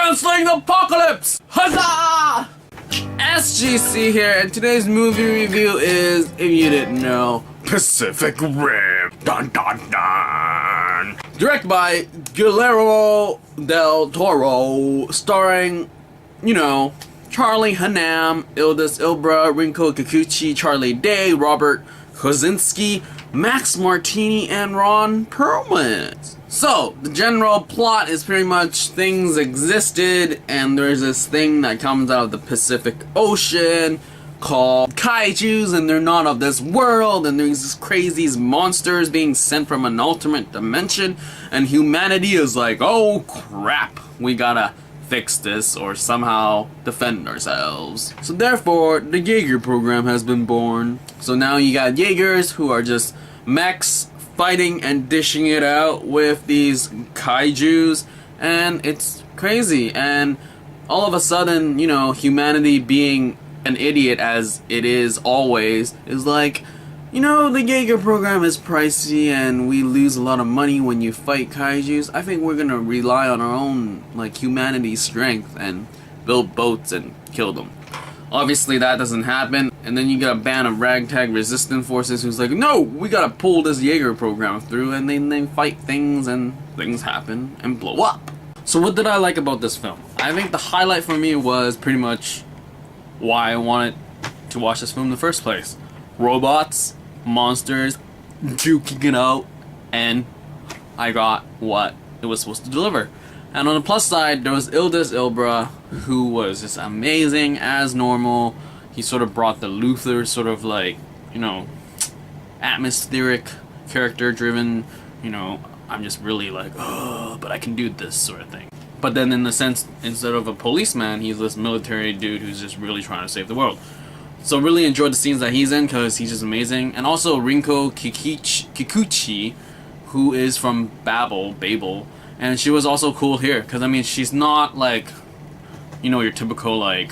canceling the apocalypse! Huzzah! SGC here, and today's movie review is, if you didn't know, Pacific Rim. Dun dun dun! Directed by Guillermo del Toro, starring, Charlie Hunnam, Ildis Ilbra, Rinko Kikuchi, Charlie Day, Robert Kosinski, Max Martini, and Ron Perlman. So, the general plot is pretty much things existed, and there's this thing that comes out of the Pacific Ocean called Kaijus, and they're not of this world, and there's these crazy monsters being sent from an alternate dimension, and humanity is like, oh crap, we gotta fix this or somehow defend ourselves. So therefore, the Jaeger program has been born. So now you got Jaegers who are just mechs fighting and dishing it out with these kaijus, and it's crazy. And all of a sudden, humanity being an idiot as it is always, is like, the Jaeger program is pricey and we lose a lot of money when you fight kaijus. I think we're gonna rely on our own, humanity's strength and build boats and kill them. Obviously that doesn't happen, and then you got a band of ragtag resistance forces who's like, no, we gotta pull this Jaeger program through, and then they fight things and things happen and blow up. So what did I like about this film? I think the highlight for me was pretty much why I wanted to watch this film in the first place. Robots, monsters, juking it out, and I got what it was supposed to deliver. And on the plus side, there was Ildis Ilbra, who was just amazing as normal. He sort of brought the Luther sort of atmospheric, character-driven, I'm just really oh, but I can do this sort of thing. But then in the sense, instead of a policeman, he's this military dude who's just really trying to save the world. So really enjoyed the scenes that he's in because he's just amazing. And also Rinko Kikuchi, who is from Babel. And she was also cool here, because she's not your typical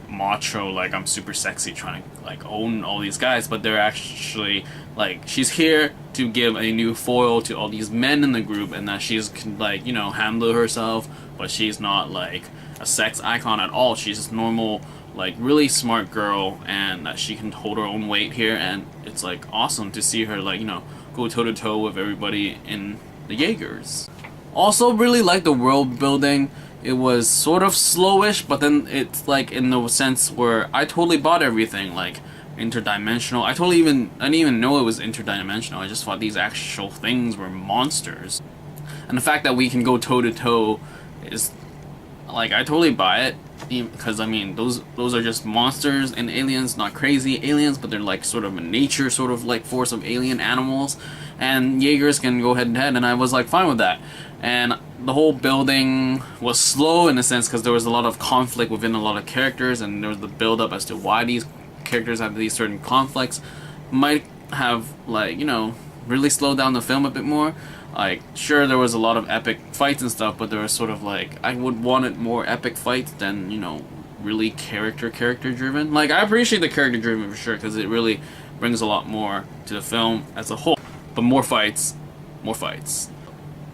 macho, I'm super sexy trying to own all these guys, but they're actually she's here to give a new foil to all these men in the group, and that she's handle herself, but she's not a sex icon at all. She's just normal, really smart girl, and that she can hold her own weight here, and it's awesome to see her go toe to toe with everybody in the Jaegers. Also really like the world building. It was sort of slowish, but then it's in the sense where I totally bought everything, interdimensional. I didn't even know it was interdimensional. I just thought these actual things were monsters. And the fact that we can go toe to toe is I totally buy it, because those are just monsters and aliens, not crazy aliens, but they're sort of a nature sort of force of alien animals, and Jaegers can go head to head, and I was fine with that. And the whole building was slow in a sense because there was a lot of conflict within a lot of characters, and there was the build up as to why these characters have these certain conflicts. Might have really slowed down the film a bit more. Sure, there was a lot of epic fights and stuff, but there was sort of I would want it more epic fights than really character driven. I appreciate the character driven for sure, because it really brings a lot more to the film as a whole. But more fights.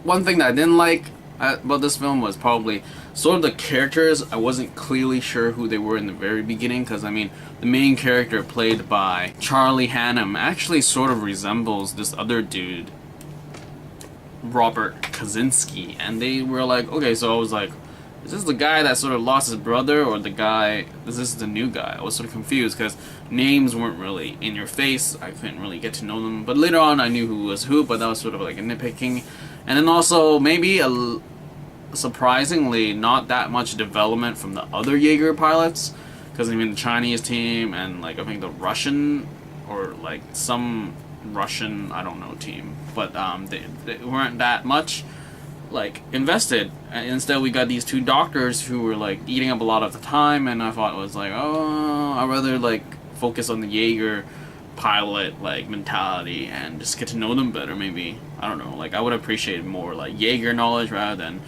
One thing that I didn't like about this film was probably sort of the characters. I wasn't clearly sure who they were in the very beginning, because the main character played by Charlie Hunnam actually sort of resembles this other dude, Robert Kosinski, and they were okay, so I was is this the guy that sort of lost his brother, or is this the new guy? I was sort of confused because names weren't really in your face. I couldn't really get to know them, but later on I knew who was who, but that was sort of a nitpicking. And then also maybe surprisingly not that much development from the other Jaeger pilots, because the Chinese team and I think the Russian, or some Russian, I don't know, team, but they weren't that much invested. And instead we got these two doctors who were eating up a lot of the time, and I thought it was oh, I'd rather focus on the Jaeger pilot mentality and just get to know them better. Maybe, I don't know, I would appreciate more Jaeger knowledge rather than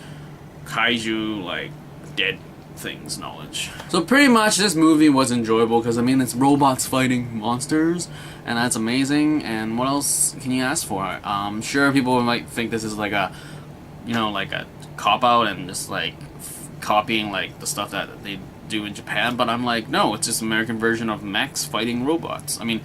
Kaiju dead things knowledge. So pretty much this movie was enjoyable because it's robots fighting monsters, and that's amazing. And what else can you ask for? Sure, people might think this is a cop out and just copying like the stuff that they do in Japan, but I'm like, no, it's just American version of mechs fighting robots. I mean,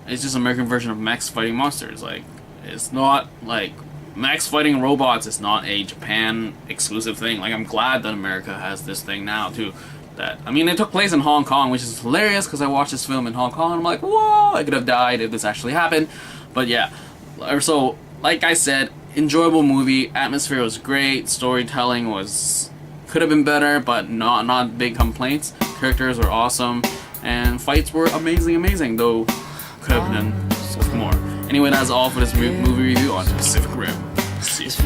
it's just American version of mechs fighting monsters. Like, it's not like mechs fighting robots is not a Japan exclusive thing. Like, I'm glad that America has this thing now too. That, I mean, it took place in Hong Kong, which is hilarious because I watched this film in Hong Kong and I'm like, whoa, I could have died if this actually happened. But yeah, so like I said, enjoyable movie. Atmosphere was great. Storytelling could have been better, but not big complaints. Characters were awesome, and fights were amazing. Though could have been more. Anyway, that's all for this movie review on Pacific Rim. See you.